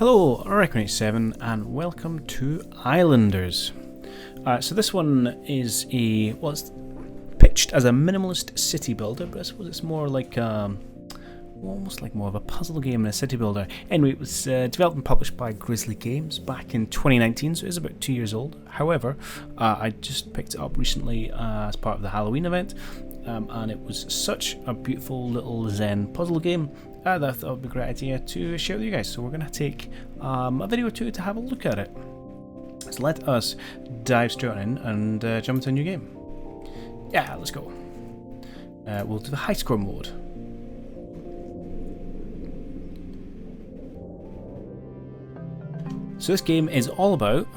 Hello, Requin87 and welcome to Islanders. So this one is it's pitched as a minimalist city builder, but I suppose it's more like almost like more of a puzzle game than a city builder. Anyway, it was developed and published by Grizzly Games back in 2019, so it is about 2 years old. However, I just picked it up recently as part of the Halloween event, and it was such a beautiful little Zen puzzle game that I thought it would be a great idea to share with you guys. So we're going to take a video or two to have a look at it. So let us dive straight in and jump into a new game. Yeah, let's go. We'll do the high score mode. So this game is all about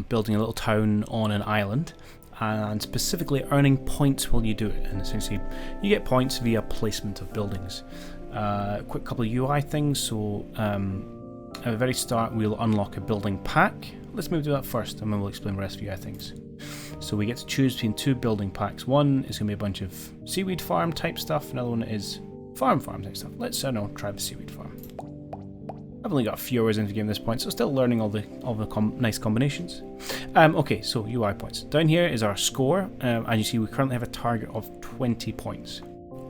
building a little town on an island, and specifically earning points while you do it. And essentially, you get points via placement of buildings. Quick couple of UI things. So at the very start, we'll unlock a building pack. Let's move to that first, and then we'll explain the rest of the UI things. So we get to choose between two building packs. One is going to be a bunch of seaweed farm type stuff. Another one is farm type stuff. Let's try the seaweed farm. I've only got a few hours into the game at this point, so still learning all the nice combinations. Okay, so UI points. Down here is our score, and you see we currently have a target of 20 points.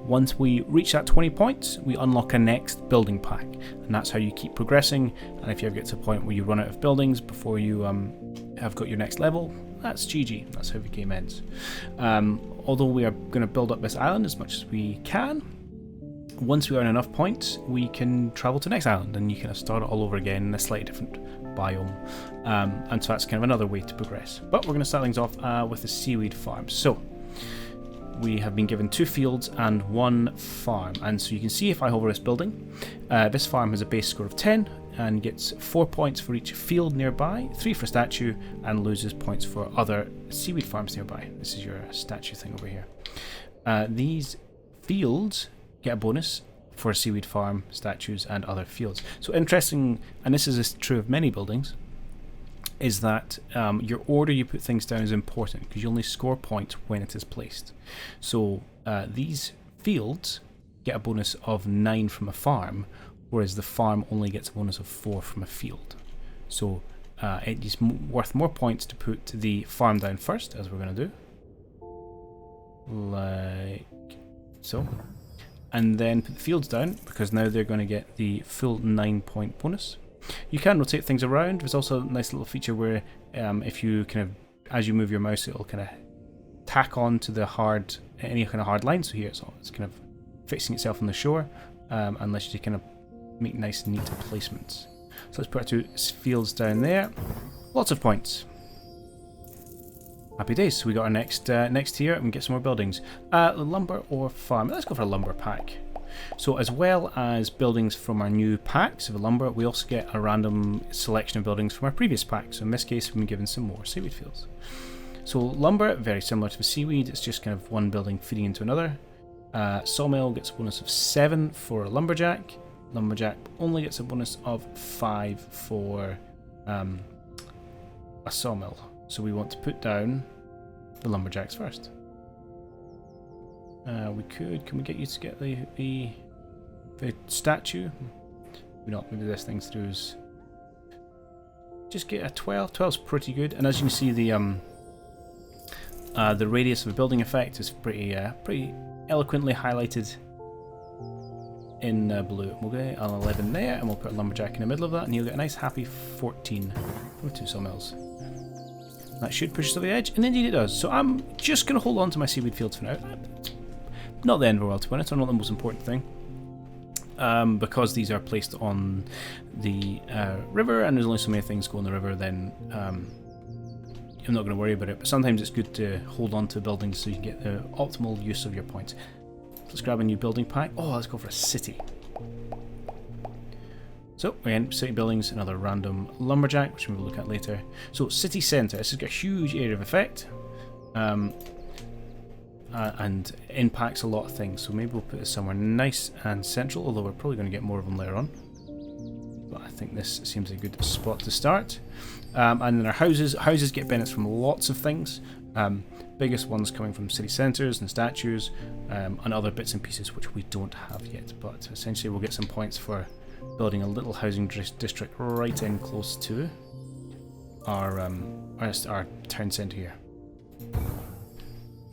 Once we reach that 20 points, we unlock a next building pack, and that's how you keep progressing. And if you ever get to a point where you run out of buildings before you have got your next level, that's GG. That's how the game ends. Although we are going to build up this island as much as we can, once we earn enough points, we can travel to the next island, and you kind of start it all over again in a slightly different biome. And so that's kind of another way to progress. But we're going to start things off with the seaweed farm. So we have been given 2 fields and 1 farm, and so you can see if I hover this building, this farm has a base score of 10 and gets 4 points for each field nearby, 3 for statue, and loses points for other seaweed farms nearby. This is your statue thing over here. These fields get a bonus for a seaweed farm, statues, and other fields. So interesting, and this is true of many buildings, is that your order you put things down is important, because you only score points when it is placed. So these fields get a bonus of 9 from a farm, whereas the farm only gets a bonus of 4 from a field. So it is worth more points to put the farm down first, as we're going to do. Like so. And then put the fields down, because now they're going to get the full 9-point bonus. You can rotate things around. There's also a nice little feature where if you as you move your mouse, it'll kind of tack on to any kind of hard line. So here it's kind of fixing itself on the shore, unless you kind of make nice neat placements. So let's put our 2 fields down there. Lots of points. Happy days. So we got our next tier, and we get some more buildings. Lumber or farm? Let's go for a lumber pack. So as well as buildings from our new packs of lumber, we also get a random selection of buildings from our previous pack. So in this case, we've been given some more seaweed fields. So lumber, very similar to the seaweed. It's just kind of one building feeding into another. Sawmill gets a bonus of 7 for a lumberjack. Lumberjack only gets a bonus of 5 for a sawmill. So we want to put down the lumberjacks first. Can we get you to get the statue? Maybe not, maybe this thing throws. Just get a 12. 12's pretty good, and as you can see, the radius of the building effect is pretty eloquently highlighted in blue. We'll get an 11 there, and we'll put a lumberjack in the middle of that, and you'll get a nice happy 14 from 2 sawmills. That should push us to the edge, and indeed it does. So I'm just going to hold on to my seaweed fields for now. Not the end of the world, to be honest. Not the most important thing. Because these are placed on the river, and there's only so many things go on the river, then I'm not going to worry about it. But sometimes it's good to hold on to buildings so you can get the optimal use of your points. Let's grab a new building pack. Oh, let's go for a city. So again, city buildings, another random lumberjack, which we'll look at later. So city centre, this has got a huge area of effect, and impacts a lot of things. So maybe we'll put this somewhere nice and central, although we're probably going to get more of them later on. But I think this seems a good spot to start. And then our houses get benefits from lots of things. Biggest ones coming from city centres and statues, and other bits and pieces which we don't have yet. But essentially, we'll get some points for building a little housing district right in close to our town centre here.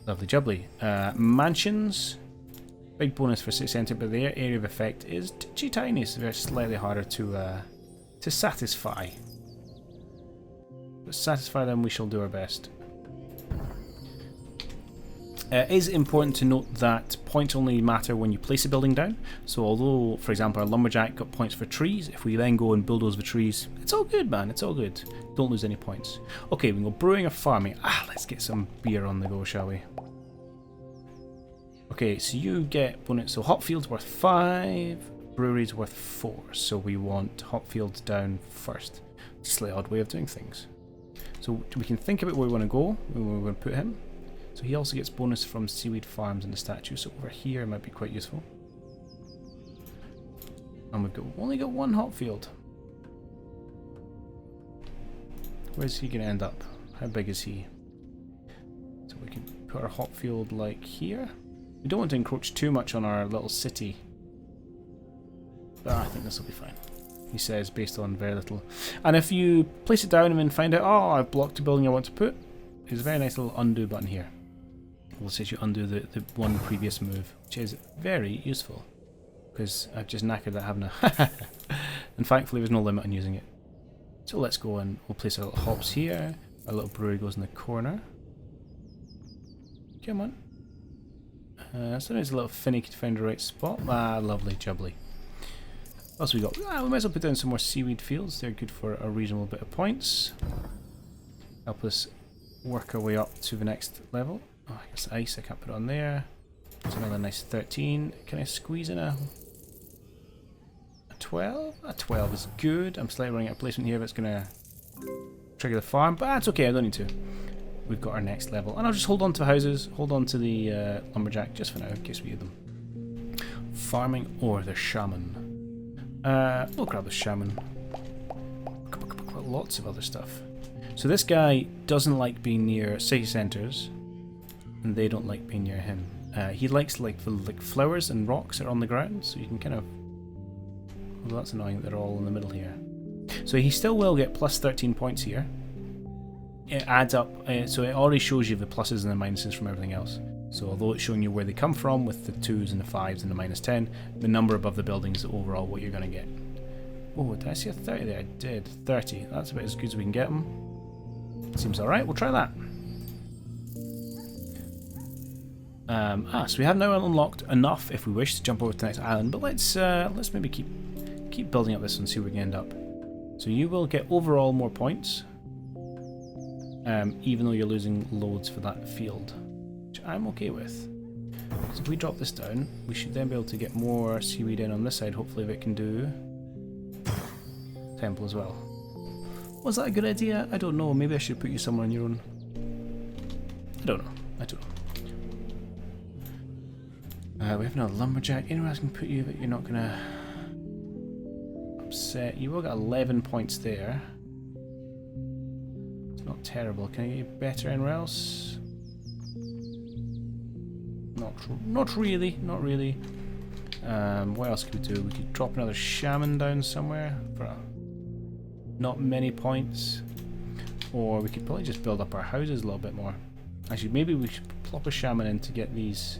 Lovely jubbly. Mansions, big bonus for city centre, but their area of effect is tiny, so they're slightly harder to satisfy. But satisfy them, we shall do our best. It is important to note that points only matter when you place a building down. So although, for example, our lumberjack got points for trees, if we then go and bulldoze the trees, it's all good, man, it's all good. Don't lose any points. Okay, we can go brewing or farming. Let's get some beer on the go, shall we? Okay, so you get bonus. So Hopfield's worth 5, brewery's worth 4. So we want Hopfield down first. It's a slightly odd way of doing things. So we can think about where we want to go, where we're going to put him. So he also gets bonus from seaweed farms and the statue, so over here might be quite useful. And we've only got one Hopfield. Where's he going to end up? How big is he? So we can put our Hopfield like here. We don't want to encroach too much on our little city. But I think this will be fine. He says based on very little. And if you place it down and then find out, oh, I've blocked a building I want to put, there's a very nice little undo button here. Will let you undo the one previous move, which is very useful because I've just knackered that having a and thankfully there's no limit on using it. So let's go and we'll place our little hops here. Our little brewery goes in the corner. Come on. Sometimes a little finicky to find the right spot. Lovely jubbly. What else we got? We might as well put down some more seaweed fields. They're good for a reasonable bit of points. Help us work our way up to the next level. Oh, I guess ice, I can't put it on there. There's another nice 13. Can I squeeze in a 12? A 12 is good. I'm slightly running out of placement here that's going to trigger the farm, but that's okay, I don't need to. We've got our next level. And I'll just hold on to the houses, hold on to the lumberjack just for now in case we need them. Farming or the shaman. We'll grab the shaman. Lots of other stuff. So this guy doesn't like being near city centres. And they don't like being near him. He likes the flowers and rocks that are on the ground, so you can kind of. Although that's annoying that they're all in the middle here. So he still will get plus 13 points here. It adds up, so it already shows you the pluses and the minuses from everything else. So although it's showing you where they come from with the 2s and the 5s and the minus 10, the number above the buildings is overall what you're going to get. Oh, did I see a 30 there? I did. 30. That's about as good as we can get them. Seems alright, we'll try that. So we have now unlocked enough, if we wish, to jump over to the next island. But let's maybe keep building up this and see where we can end up. So you will get overall more points, even though you're losing loads for that field, which I'm okay with. So if we drop this down, we should then be able to get more seaweed in on this side. Hopefully, if it can do temple as well. Was that a good idea? I don't know. Maybe I should put you somewhere on your own. I don't know. We have another lumberjack. Anywhere else can put you that you're not gonna upset. You will get 11 points there. It's not terrible. Can I get you better anywhere else? Not really. Not really. What else could we do? We could drop another shaman down somewhere for not many points, or we could probably just build up our houses a little bit more. Actually, maybe we should plop a shaman in to get these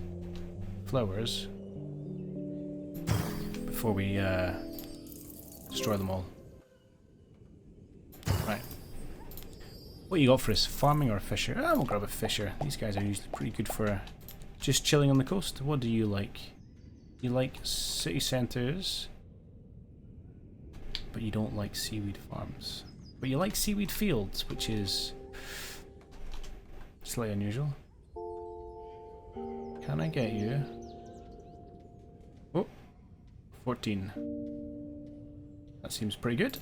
flowers before we destroy them all. Right. What you got for us? Farming or a fisher? We'll grab a fisher. These guys are usually pretty good for just chilling on the coast. What do you like? You like city centres, but you don't like seaweed farms. But you like seaweed fields, which is slightly unusual. Can I get you? Oh, 14. That seems pretty good.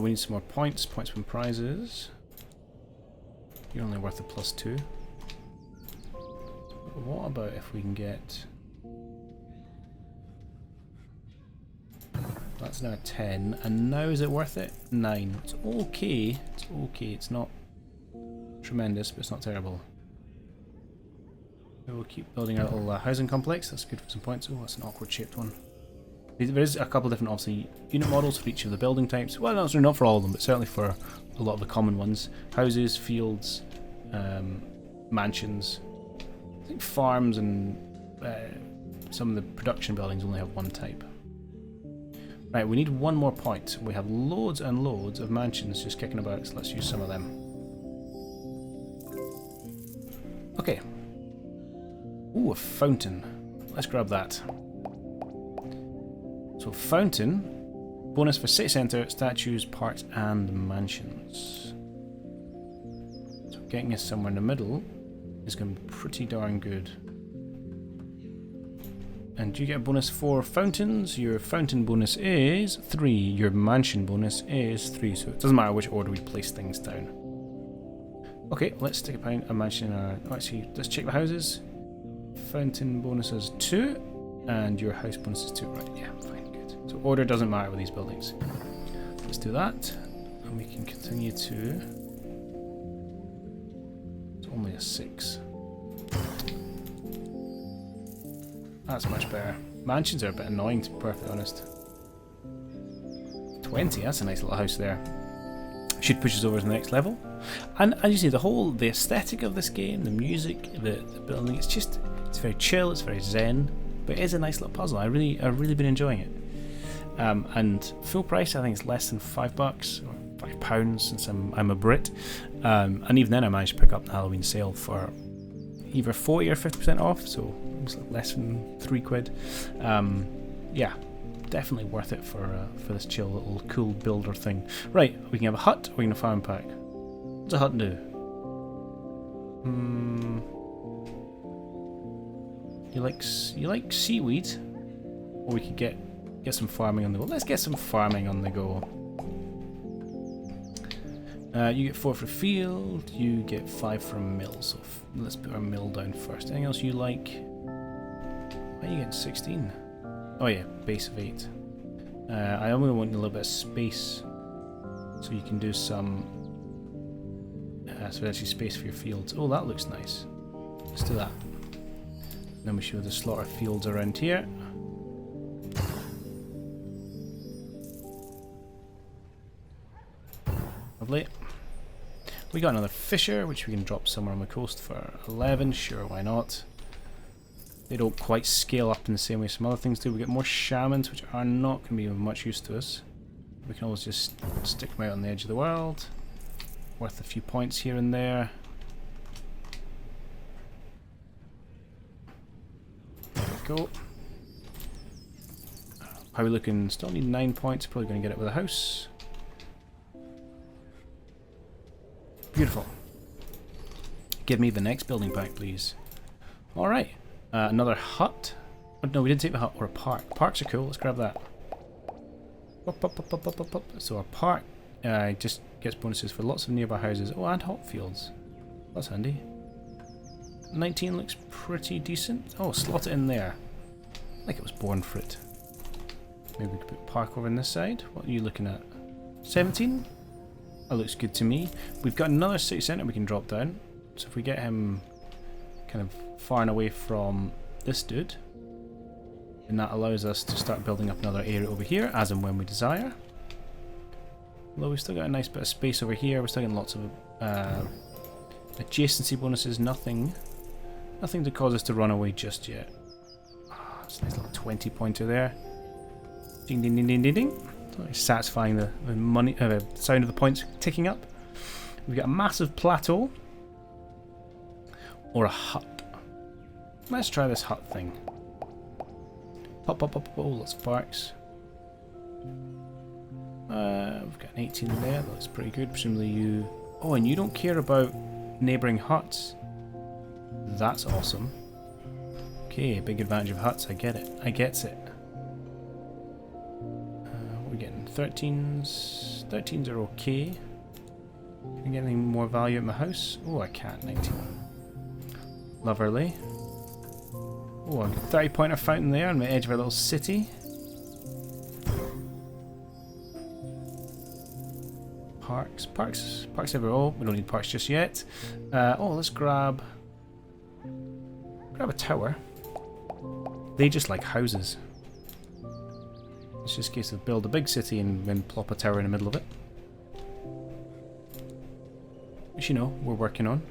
We need some more points. Points from prizes. You're only worth a +2. What about if we can get... That's now a 10. And now is it worth it? 9. It's okay. It's okay. It's not tremendous, but it's not terrible. We'll keep building our little housing complex. That's good for some points. Oh, that's an awkward shaped one. There is a couple of different, obviously, unit models for each of the building types. Well, no, sorry, not for all of them, but certainly for a lot of the common ones. Houses, fields, mansions. I think farms and some of the production buildings only have one type. Right, we need one more point. We have loads and loads of mansions just kicking about, so let's use some of them. Okay. Ooh, a fountain. Let's grab that. So fountain, bonus for city centre, statues, parks and mansions. So getting us somewhere in the middle is going to be pretty darn good. And you get a bonus for fountains. Your fountain bonus is 3. Your mansion bonus is 3. So it doesn't matter which order we place things down. Okay, let's stick a mansion in our... Actually, let's check the houses. Fountain bonus is 2. And your house bonus is 2. Right, yeah, fine, good. So order doesn't matter with these buildings. Let's do that. And we can continue to... It's only a 6. That's much better. Mansions are a bit annoying, to be perfectly honest. 20, that's a nice little house there. Should push us over to the next level. And as you see, the aesthetic of this game, the music, the building, it's very chill, it's very zen, but it is a nice little puzzle. I've really been enjoying it. And full price, I think it's less than $5 or £5 since I'm a Brit. And even then I managed to pick up the Halloween sale for either 40 or 50% off, so it's like less than £3. Yeah, definitely worth it for this chill little cool builder thing. Right, we can have a hut, or we can have a farm pack. What's a hut do? You like seaweed? Or we could get some farming on the go. Let's get some farming on the go. You get 4 for field, you get 5 for mill, so let's put our mill down first. Anything else you like? Why are you getting 16? Oh yeah, base of 8. I only want a little bit of space, so you can do some... so actually space for your fields. Oh, that looks nice. Let's do that. Then we show the slaughter fields around here. Lovely. We got another fisher, which we can drop somewhere on the coast for 11. Sure, why not? They don't quite scale up in the same way some other things do. We get more shamans, which are not going to be of much use to us. We can always just stick them out on the edge of the world. Worth a few points here and there. There we go. How are we looking? Still need 9 points. Probably going to get it with a house. Beautiful. Give me the next building pack, please. Alright. Another hut. Oh, no, we didn't take the hut. Or a park. Parks are cool. Let's grab that. So our park just gets bonuses for lots of nearby houses. Oh, and hop fields. That's handy. 19 looks pretty decent. Oh, slot it in there. Like it was born for it. Maybe we could put park over on this side. What are you looking at? 17? That looks good to me. We've got another city centre we can drop down. So if we get him kind of far and away from this dude, then that allows us to start building up another area over here, as and when we desire. Although we've still got a nice bit of space over here, we're still getting lots of adjacency bonuses, nothing to cause us to run away just yet. Oh, it's a nice little 20 pointer there. Ding ding ding ding ding ding. Satisfying the money, sound of the points ticking up. We've got a massive plateau or a hut. Let's try this hut thing. Pop, pop, pop, oh, lots of parks. We've got an 18 there. That looks pretty good. Presumably you... Oh, and you don't care about neighbouring huts. That's awesome. Okay, big advantage of huts. I get it. I gets it. We're getting 13s. 13s are okay. Can I get any more value at my house? Oh, I can't. 19. Lovely. Oh, a 30 pointer fountain there on the edge of our little city. Parks everywhere. Oh, we don't need parks just yet. Oh, let's grab a tower. They just like houses. It's just a case of build a big city and then plop a tower in the middle of it. Which, you know, we're working on.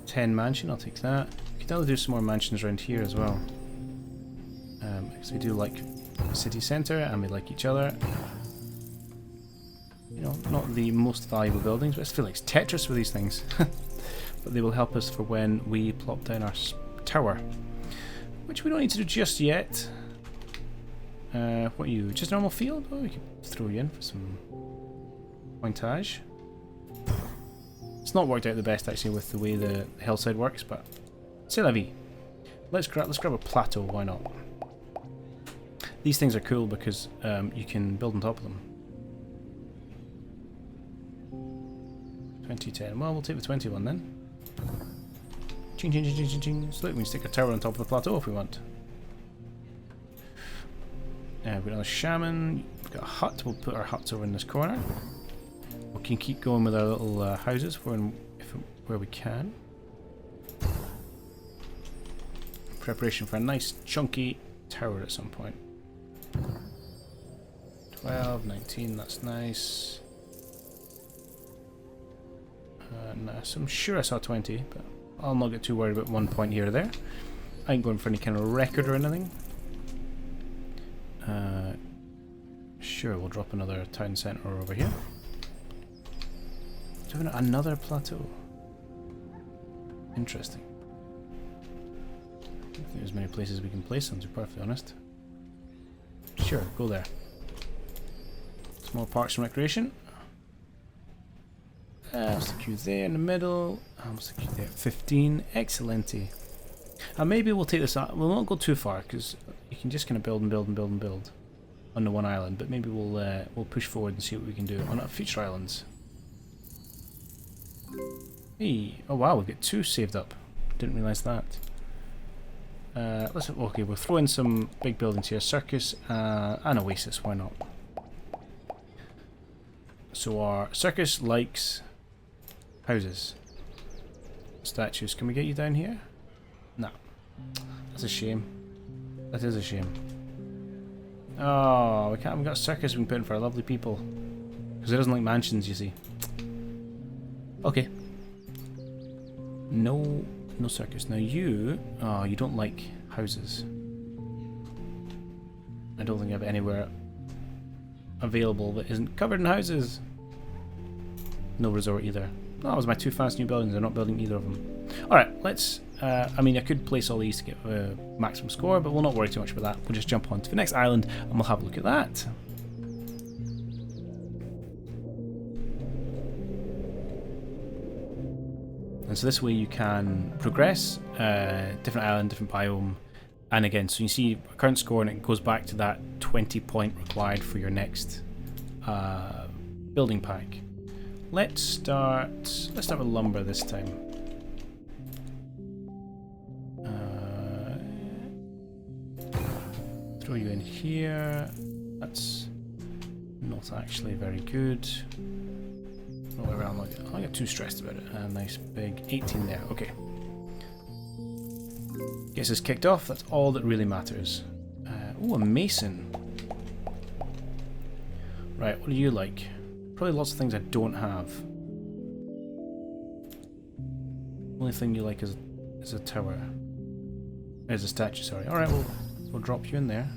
10 mansion, I'll take that. We could probably do some more mansions around here as well. Because we do like the city centre and we like each other. You know, not the most valuable buildings, but I feel like it's Tetris with these things. But they will help us for when we plop down our tower. Which we don't need to do just yet. What are you? Just normal field? Oh, we could throw you in for some pointage. It's not worked out the best actually with the way the hillside works, but c'est la vie. Let's grab a plateau, why not? These things are cool because you can build on top of them. 2010. Well, we'll take the 21 then. Ching ching ching ching ching ching. So look, we can stick a tower on top of the plateau if we want. We've got another shaman. We've got a hut. We'll put our huts over in this corner. We can keep going with our little houses where we can. Preparation for a nice chunky tower at some point. 12, 19, that's nice. Nice. I'm sure I saw 20, but I'll not get too worried about 1 point here or there. I ain't going for any kind of record or anything. Sure, we'll drop another town centre over here. Doing another plateau. Interesting. I don't think there's many places we can place them, to be perfectly honest. Sure, go there. Some more parks and recreation. I'll stick you there in the middle. I'll stick you there. 15. Excellent. And maybe we'll take this out. We'll not go too far because you can just kind of build and build and build and build on the one island. But maybe we'll push forward and see what we can do on our future islands. Hey, oh wow, we've got 2 saved up. Didn't realise that. Okay, we'll throw in some big buildings here. Circus and Oasis, why not? So our circus likes houses. Statues. Can we get you down here? No. That's a shame. That is a shame. Oh, we haven't got a circus we can put in for our lovely people. Because it doesn't like mansions, you see. Okay. No circus. Now you don't like houses. I don't think I have anywhere available that isn't covered in houses. No resort either. No, that was my 2 fast new buildings. They're not building either of them. Alright, let's... I mean, I could place all these to get a maximum score, but we'll not worry too much about that. We'll just jump on to the next island and we'll have a look at that. And so this way you can progress, different island, different biome, and again, so you see a current score and it goes back to that 20 point required for your next building pack. Let's start with lumber this time. Throw you in here. That's not actually very good. Whatever, I'll get too stressed about it. A nice big 18 there. Okay. Gets us kicked off. That's all that really matters. Oh, a mason. Right, what do you like? Probably lots of things I don't have. Only thing you like is a tower. There's a statue, sorry. Alright, we'll drop you in there.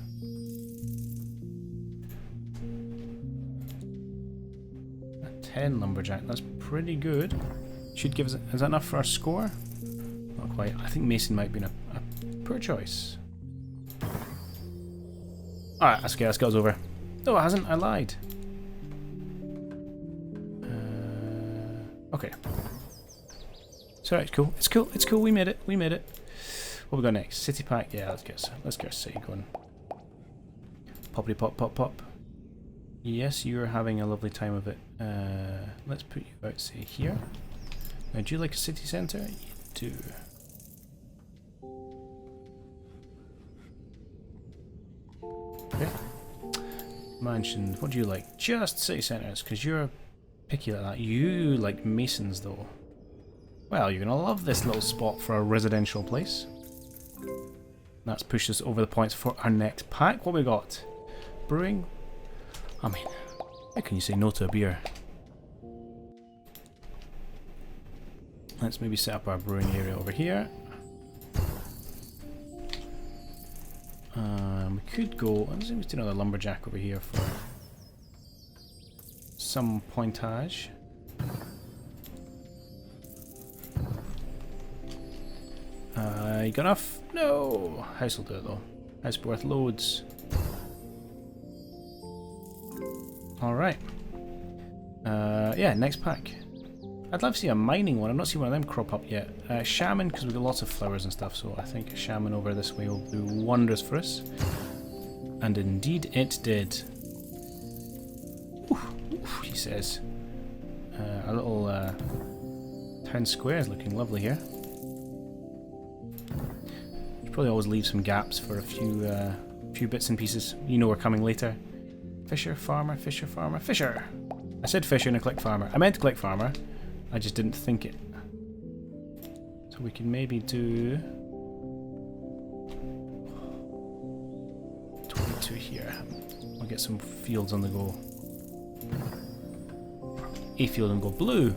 A 10 lumberjack, that's pretty good. Should give us... Is that enough for our score? Not quite. I think mason might be a poor choice. Alright, that's okay, that goes over. No, it hasn't, I lied. Okay. It's alright, it's cool, we made it. What we got next? City pack? Yeah, let's get our city going. Poppity pop pop pop. Yes, you're having a lovely time of it. Let's put you out, say, here. Now, do you like a city centre? You do. Okay. Mansions, what do you like? Just city centres, because you're picky like that. You like masons, though. Well, you're going to love this little spot for a residential place. That's pushed us over the points for our next pack. What we got? Brewing? I mean, how can you say no to a beer? Let's maybe set up our brewing area over here. We could go, let's do another lumberjack over here for some pointage. You got enough? No! House will do it though. House worth loads. Alright. Yeah, next pack. I'd love to see a mining one. I've not seen one of them crop up yet. Shaman, because we've got lots of flowers and stuff, so I think a shaman over this way will do wonders for us. And indeed it did. Oof, oof, he says. Our little town square is looking lovely here. Should probably always leave some gaps for a few bits and pieces. You know we're coming later. Fisher, farmer, fisher, farmer, fisher! I said fisher and I clicked farmer. I meant to click farmer. I just didn't think it. So we can maybe do 22 here. We'll get some fields on the go. A field and go blue.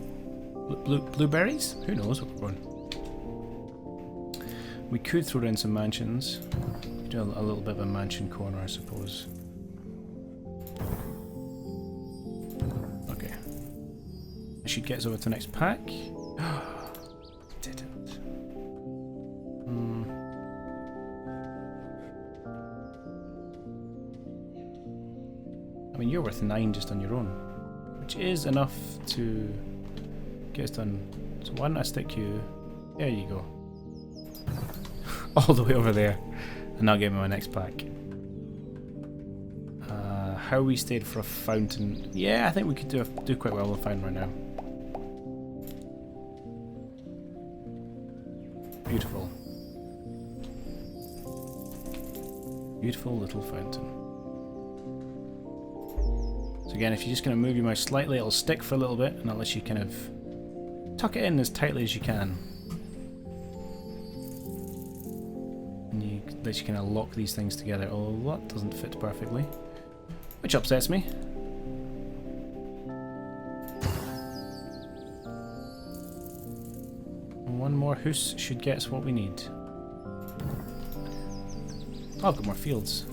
Blueberries? Who knows what we're going. We could throw in some mansions. Do a little bit of a mansion corner, I suppose. Should get us over to the next pack. Didn't. I mean, you're worth 9 just on your own, which is enough to get us done. So why don't I stick you? There you go. All the way over there, and I'll get me my next pack. How we stayed for a fountain? Yeah, I think we could do quite well with a fountain right now. Beautiful. Beautiful little fountain. So again, if you're just going to move your mouse slightly, it'll stick for a little bit, and that lets you kind of tuck it in as tightly as you can. And you lets you kind of lock these things together, although that doesn't fit perfectly. Which upsets me. One more house should get us what we need. Oh, I've got more fields.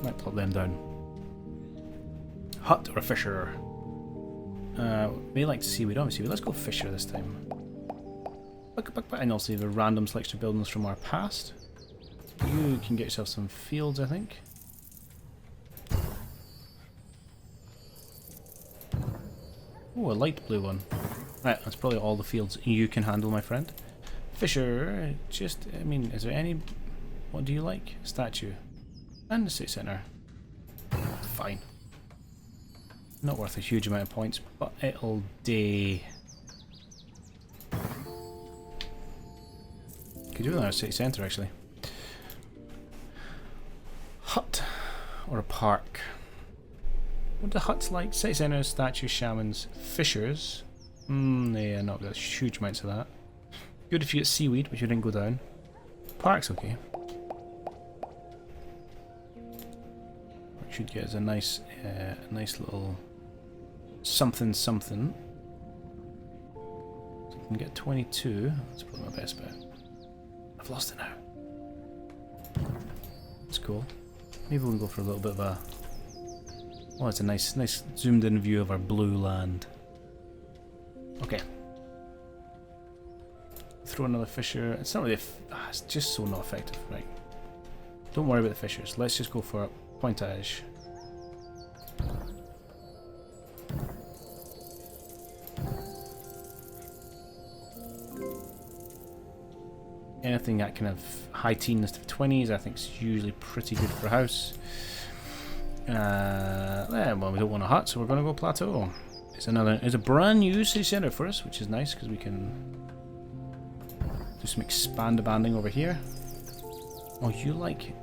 Might plop them down. Hut or a fisher? May like to seaweed. Oh, seaweed. Let's go fisher this time. And also have a random selection of buildings from our past. You can get yourself some fields, I think. Oh, a light blue one. Right, that's probably all the fields you can handle, my friend. Fisher, just, I mean, is there any... What do you like? Statue. And the city centre. Fine. Not worth a huge amount of points, but it'll do. Could do another city centre, actually. Hut. Or a park. What are huts like? City centres, statues, shamans, fishers. Yeah, not got huge amounts of that. Good if you get seaweed, which you didn't go down. Park's okay. Should get us a nice little something. So we can get 22. That's probably my best bet. I've lost it now. That's cool. Maybe we'll go for a little bit of a... Oh, it's a nice zoomed in view of our blue land. Okay. Throw another fisher. It's not really... it's just so not effective. Right. Don't worry about the fishers. Let's just go for pointage. Anything that kind of high teens to 20s I think is usually pretty good for a house. Well, we don't want a hut, so we're going to go plateau. It's a brand new city centre for us, which is nice because we can do some banding over here. Oh, you like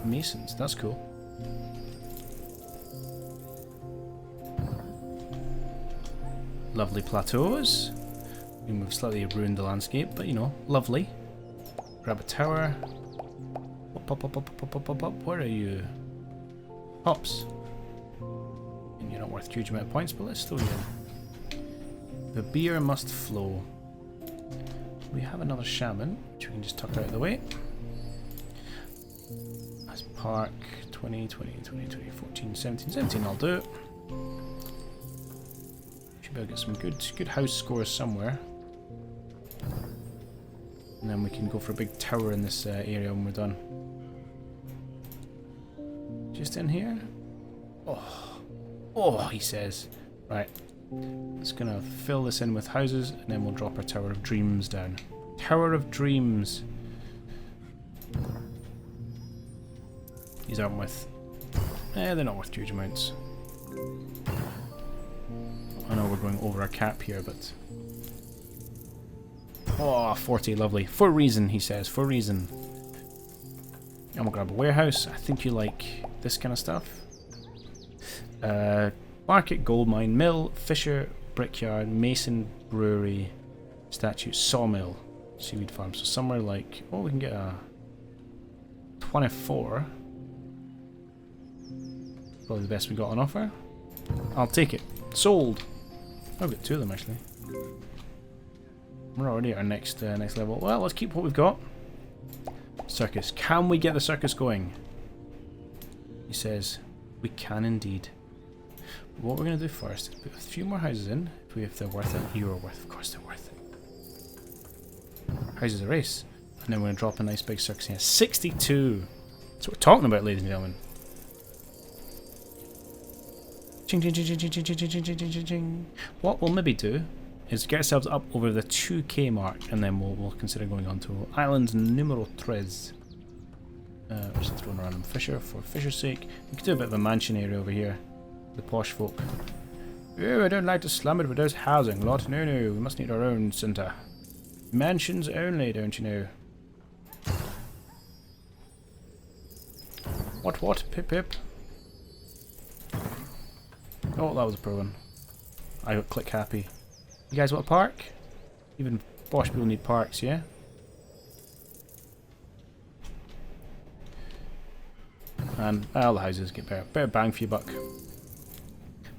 masons? That's cool. Lovely plateaus. We've slightly ruined the landscape, but you know, lovely. Grab a tower. Pop, pop, pop, pop, pop, pop, pop. Where are you? Pops. And you're not worth a huge amount of points, but let's throw you in. The beer must flow. We have another shaman, which we can just tuck out of the way. That's park 20, 20, 20, 20, 14, 17, 17. I'll do it. Should be able to get some good house scores somewhere. And then we can go for a big tower in this area when we're done. Just in here? Oh. Oh, he says. Right. Just gonna fill this in with houses and then we'll drop our Tower of Dreams down. Tower of Dreams. These aren't worth... they're not worth huge amounts. I know we're going over our cap here, but... oh, 40, lovely. For a reason, he says, for a reason. I'm gonna grab a warehouse. I think you like this kind of stuff. Market, gold mine, mill, fisher, brickyard, mason, brewery, statue, sawmill, seaweed farm. So somewhere like, oh, we can get a 24. Probably the best we got on offer. I'll take it. Sold. I've got two of them actually. We're already at our next level. Well, let's keep what we've got. Circus. Can we get the circus going? He says, we can indeed. What we're going to do first is put a few more houses in. If they're worth it. You are worth it. Of course they're worth it. Houses a race. And then we're going to drop a nice big circus here. 62. That's what we're talking about, ladies and gentlemen. Ching, ching, ching, ching, ching, ching, ching, ching, ching, ching, ching. What we'll maybe do is get ourselves up over the 2k mark, and then we'll consider going on to island numero 3. We're just throwing around Fisher for Fisher's sake. We could do a bit of a mansion area over here. The posh folk. Oh, I don't like to slum it with those housing lot. No, no, we must need our own centre. Mansions only, don't you know? What? Pip pip. Oh, that was a pro one. I got click happy. You guys want a park? Even posh people need parks, yeah? And all the houses get better bang for your buck.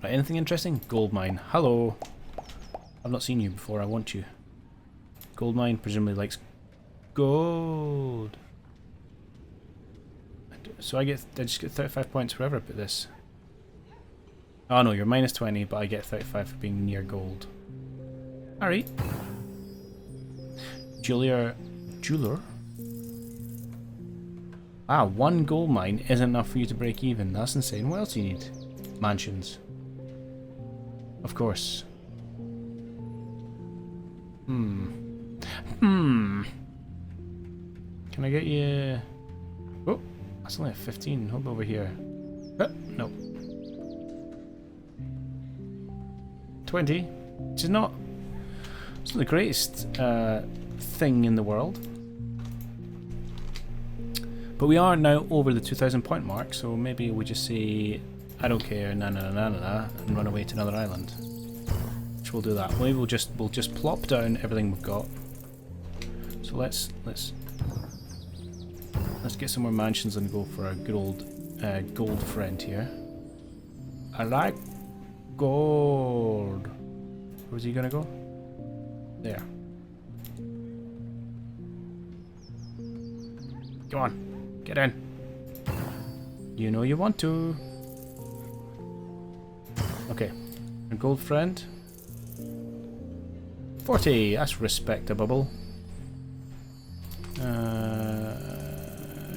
Right, anything interesting? Gold mine. Hello. I've not seen you before. I want you. Gold mine presumably likes gold. So I just get 35 points wherever I put this. Oh no, you're minus 20, but I get 35 for being near gold. Alright. Jeweler. Ah, one gold mine isn't enough for you to break even. That's insane. What else do you need? Mansions. Of course. Can I get you... oh, that's only a 15. Hold over here. No. 20. Which is not... it's not the greatest thing in the world. But we are now over the 2,000 point mark, so maybe we just say, I don't care, na na na na na, and run away to another island. Which we'll do that. Maybe we'll just plop down everything we've got. So let's get some more mansions and go for a good old gold friend here. I like gold. Where's he gonna go? There. Come on. Get in. You know you want to. Okay. A gold friend. 40. That's respectable.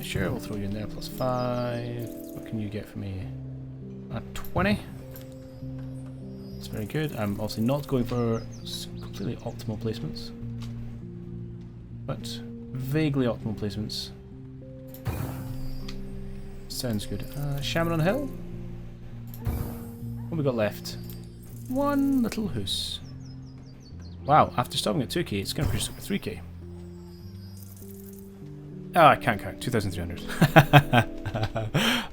Sure, we'll throw you in there. Plus 5. What can you get for me? 20. That's very good. I'm obviously not going for completely optimal placements. But vaguely optimal placements. Sounds good. Shaman on the hill. What have we got left? One little house. Wow, after stopping at 2k, it's going to push us up to 3k. Oh, I can't count. 2,300.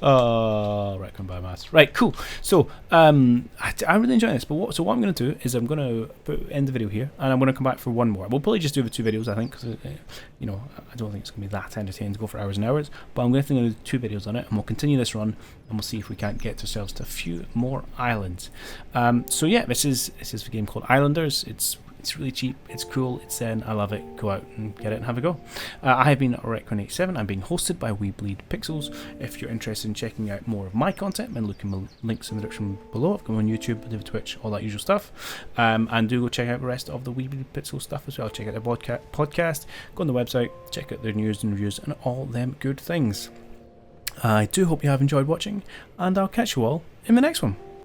Requin biomass. Right, cool. So, I'm really enjoying this. But what I'm going to do is I'm going to end the video here, and I'm going to come back for one more. We'll probably just do the 2 videos, I think, because I don't think it's going to be that entertaining to go for hours and hours. But I'm going to do 2 videos on it, and we'll continue this run, and we'll see if we can't get ourselves to a few more islands. So yeah, this is a game called Islanders. It's really cheap, it's cool, it's zen, I love it. Go out and get it and have a go. I have been Requin87. I'm being hosted by WeBleedPixels. If you're interested in checking out more of my content, then look in the links in the description below. I've got on YouTube, I do Twitch, all that usual stuff. And do go check out the rest of the WeBleedPixels stuff as well. Check out their podcast, go on the website, check out their news and reviews and all them good things. I do hope you have enjoyed watching, and I'll catch you all in the next one.